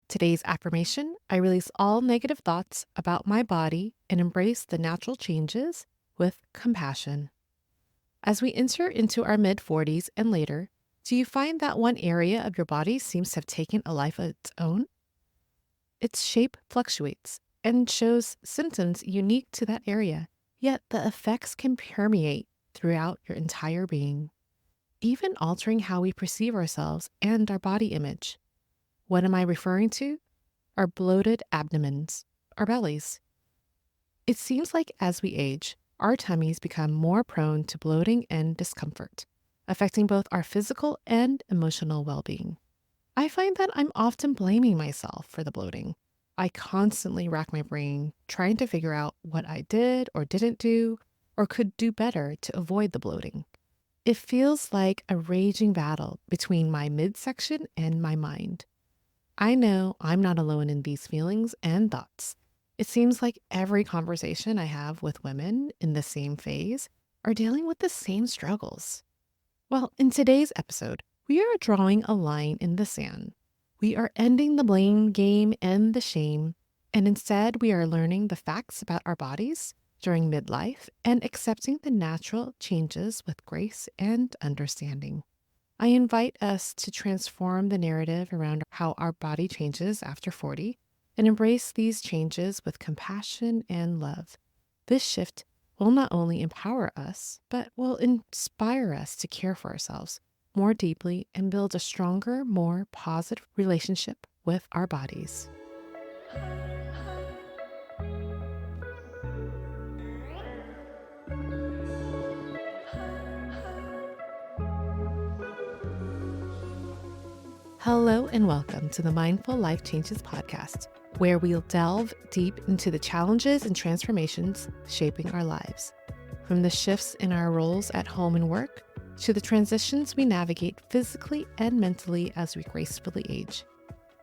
Today's affirmation: I release all negative thoughts about my body and embrace the natural changes with compassion. As we enter into our mid 40s and later, do you find that one area of your body seems to have taken a life of its own? Its shape fluctuates and shows symptoms unique to that area, yet the effects can permeate throughout your entire being, even altering how we perceive ourselves and our body image. What am I referring to? Our bloated abdomens, our bellies. It seems like as we age, our tummies become more prone to bloating and discomfort, affecting both our physical and emotional well-being. I find that I'm often blaming myself for the bloating. I constantly rack my brain trying to figure out what I did or didn't do or could do better to avoid the bloating. It feels like a raging battle between my midsection and my mind. I know I'm not alone in these feelings and thoughts. It seems like every conversation I have with women in the same phase are dealing with the same struggles. Well, in today's episode, we are drawing a line in the sand. We are ending the blame game and the shame, and instead we are learning the facts about our bodies during midlife and accepting the natural changes with grace and understanding. I invite us to transform the narrative around how our body changes after 40 and embrace these changes with compassion and love. This shift will not only empower us, but will inspire us to care for ourselves more deeply and build a stronger, more positive relationship with our bodies. Hello and welcome to the Mindful Life Changes podcast, where we'll delve deep into the challenges and transformations shaping our lives. From the shifts in our roles at home and work, to the transitions we navigate physically and mentally as we gracefully age.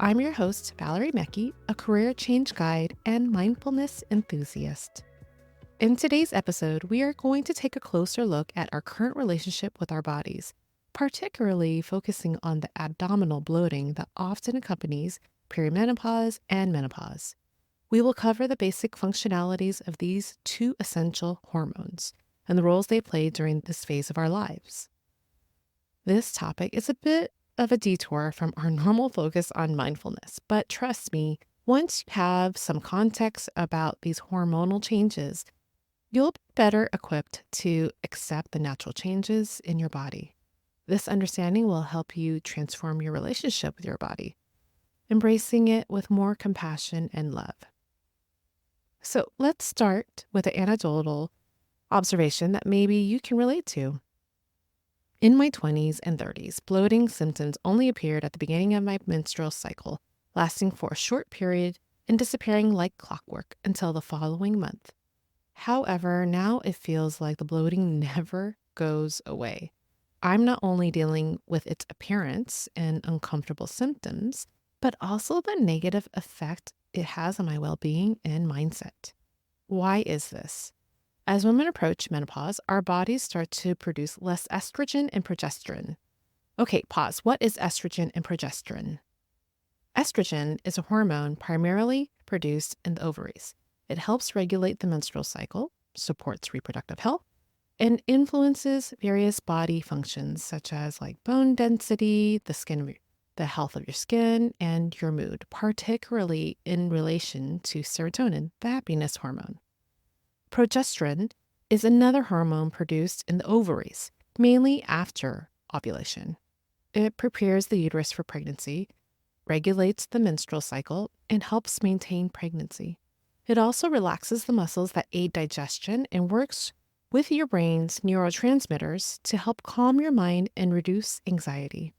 I'm your host, Valerie Mecki, a career change guide and mindfulness enthusiast. In today's episode, we are going to take a closer look at our current relationship with our bodies, particularly focusing on the abdominal bloating that often accompanies perimenopause and menopause. We will cover the basic functionalities of these two essential hormones and the roles they play during this phase of our lives. This topic is a bit of a detour from our normal focus on mindfulness, but trust me, once you have some context about these hormonal changes, you'll be better equipped to accept the natural changes in your body. This understanding will help you transform your relationship with your body, embracing it with more compassion and love. So let's start with an anecdotal observation that maybe you can relate to. In my 20s and 30s, bloating symptoms only appeared at the beginning of my menstrual cycle, lasting for a short period and disappearing like clockwork until the following month. However, now it feels like the bloating never goes away. I'm not only dealing with its appearance and uncomfortable symptoms, but also the negative effect it has on my well-being and mindset. Why is this? As women approach menopause, our bodies start to produce less estrogen and progesterone. Okay, pause. What is estrogen and progesterone? Estrogen is a hormone primarily produced in the ovaries. It helps regulate the menstrual cycle, supports reproductive health, and influences various body functions such as like bone density, the health of your skin, and your mood, particularly in relation to serotonin, the happiness hormone. Progesterone is another hormone produced in the ovaries, mainly after ovulation. It prepares the uterus for pregnancy, regulates the menstrual cycle, and helps maintain pregnancy. It also relaxes the muscles that aid digestion and works with your brain's neurotransmitters to help calm your mind and reduce anxiety.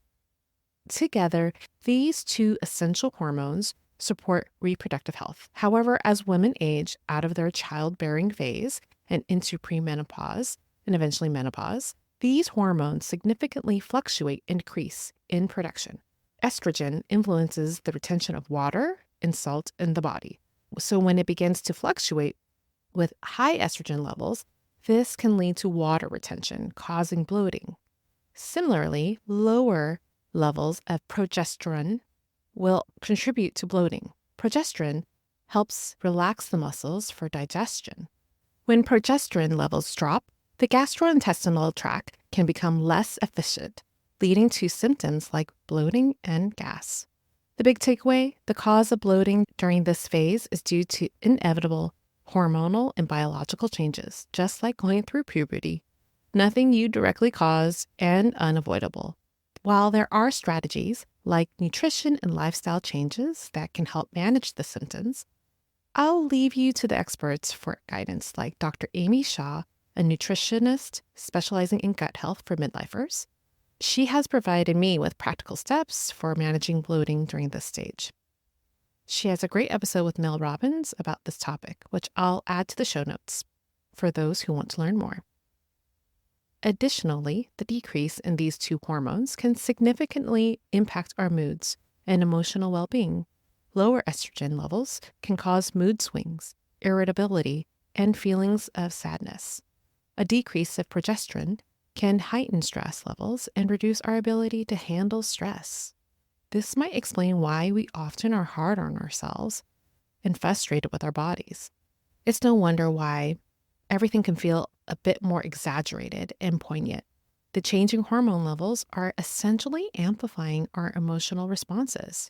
Together, these two essential hormones support reproductive health. However, as women age out of their childbearing phase and into premenopause and eventually menopause, these hormones significantly fluctuate and decrease in production. Estrogen influences the retention of water and salt in the body. So when it begins to fluctuate with high estrogen levels, this can lead to water retention, causing bloating. Similarly, lower levels of progesterone will contribute to bloating. Progesterone helps relax the muscles for digestion. When progesterone levels drop, the gastrointestinal tract can become less efficient, leading to symptoms like bloating and gas. The big takeaway, the cause of bloating during this phase is due to inevitable hormonal and biological changes, just like going through puberty. Nothing you directly cause and unavoidable. While there are strategies like nutrition and lifestyle changes that can help manage the symptoms, I'll leave you to the experts for guidance like Dr. Amy Shaw, a nutritionist specializing in gut health for midlifers. She has provided me with practical steps for managing bloating during this stage. She has a great episode with Mel Robbins about this topic, which I'll add to the show notes for those who want to learn more. Additionally, the decrease in these two hormones can significantly impact our moods and emotional well-being. Lower estrogen levels can cause mood swings, irritability, and feelings of sadness. A decrease of progesterone can heighten stress levels and reduce our ability to handle stress. This might explain why we often are hard on ourselves and frustrated with our bodies. It's no wonder why everything can feel a bit more exaggerated and poignant. The changing hormone levels are essentially amplifying our emotional responses.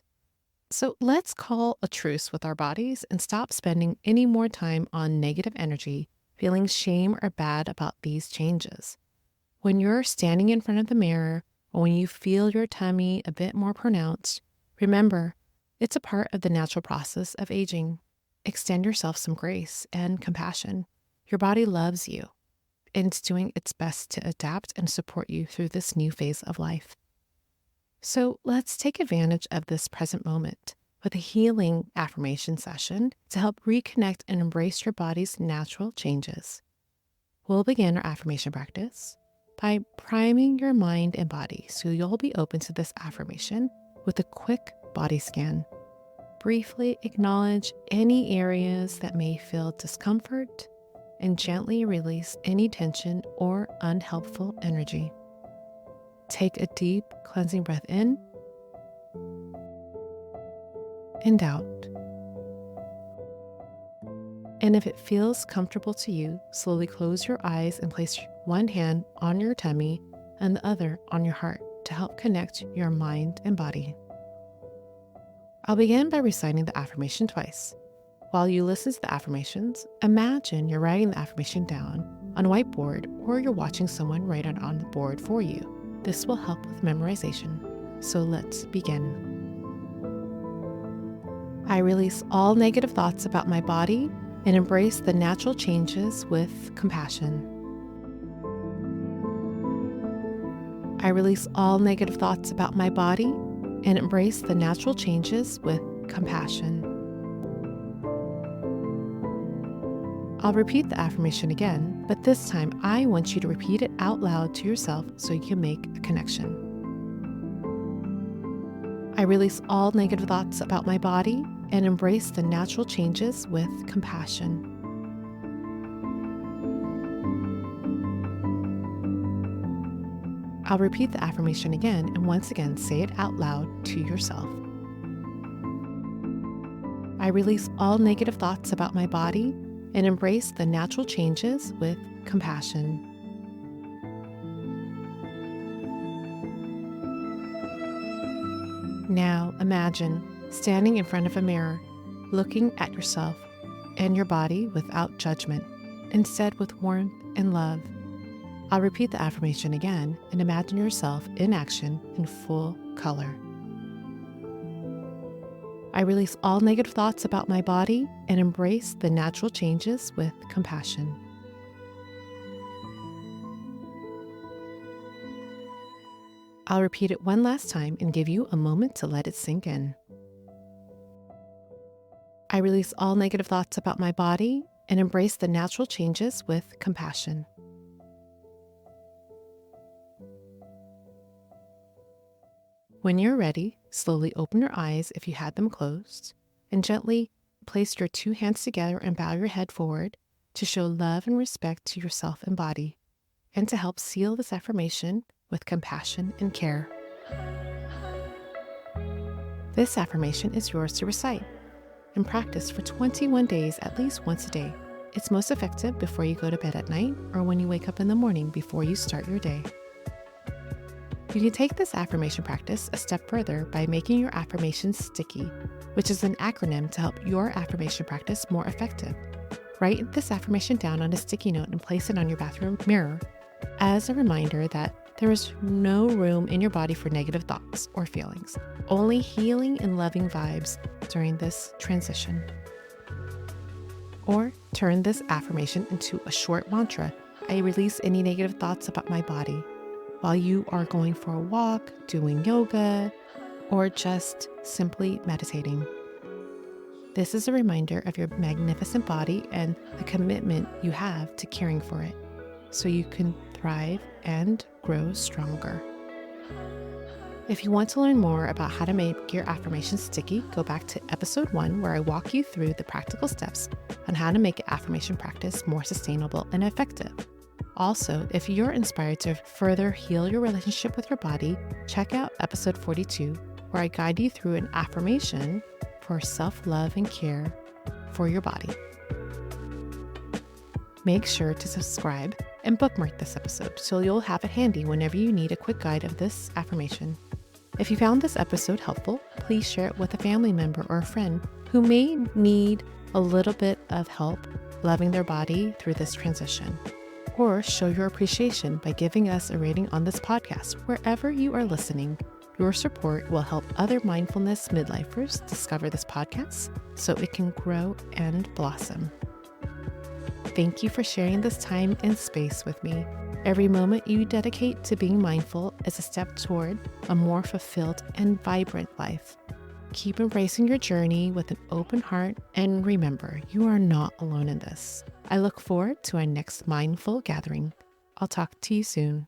So let's call a truce with our bodies and stop spending any more time on negative energy, feeling shame or bad about these changes. When you're standing in front of the mirror or when you feel your tummy a bit more pronounced, remember, it's a part of the natural process of aging. Extend yourself some grace and compassion. Your body loves you, and it's doing its best to adapt and support you through this new phase of life. So let's take advantage of this present moment with a healing affirmation session to help reconnect and embrace your body's natural changes. We'll begin our affirmation practice by priming your mind and body so you'll be open to this affirmation with a quick body scan. Briefly acknowledge any areas that may feel discomfort and gently release any tension or unhelpful energy. Take a deep cleansing breath in and out. And if it feels comfortable to you, slowly close your eyes and place one hand on your tummy and the other on your heart to help connect your mind and body. I'll begin by reciting the affirmation twice. While you listen to the affirmations, imagine you're writing the affirmation down on a whiteboard or you're watching someone write it on the board for you. This will help with memorization. So let's begin. I release all negative thoughts about my body and embrace the natural changes with compassion. I release all negative thoughts about my body and embrace the natural changes with compassion. I'll repeat the affirmation again, but this time I want you to repeat it out loud to yourself so you can make a connection. I release all negative thoughts about my body and embrace the natural changes with compassion. I'll repeat the affirmation again and once again say it out loud to yourself. I release all negative thoughts about my body and embrace the natural changes with compassion. Now imagine standing in front of a mirror, looking at yourself and your body without judgment, instead with warmth and love. I'll repeat the affirmation again and imagine yourself in action in full color. I release all negative thoughts about my body and embrace the natural changes with compassion. I'll repeat it one last time and give you a moment to let it sink in. I release all negative thoughts about my body and embrace the natural changes with compassion. When you're ready, slowly open your eyes if you had them closed, and gently place your two hands together and bow your head forward to show love and respect to yourself and body, and to help seal this affirmation with compassion and care. This affirmation is yours to recite and practice for 21 days at least once a day. It's most effective before you go to bed at night or when you wake up in the morning before you start your day. You can take this affirmation practice a step further by making your affirmations sticky, which is an acronym to help your affirmation practice more effective. Write this affirmation down on a sticky note and place it on your bathroom mirror as a reminder that there is no room in your body for negative thoughts or feelings, only healing and loving vibes during this transition. Or turn this affirmation into a short mantra. I release any negative thoughts about my body while you are going for a walk, doing yoga, or just simply meditating. This is a reminder of your magnificent body and the commitment you have to caring for it so you can thrive and grow stronger. If you want to learn more about how to make your affirmations sticky, go back to episode 1 where I walk you through the practical steps on how to make an affirmation practice more sustainable and effective. Also, if you're inspired to further heal your relationship with your body, check out episode 42 where I guide you through an affirmation for self-love and care for your body. Make sure to subscribe and bookmark this episode so you'll have it handy whenever you need a quick guide of this affirmation. If you found this episode helpful, please share it with a family member or a friend who may need a little bit of help loving their body through this transition. Or show your appreciation by giving us a rating on this podcast wherever you are listening. Your support will help other mindfulness midlifers discover this podcast so it can grow and blossom. Thank you for sharing this time and space with me. Every moment you dedicate to being mindful is a step toward a more fulfilled and vibrant life. Keep embracing your journey with an open heart, and remember, you are not alone in this. I look forward to our next mindful gathering. I'll talk to you soon.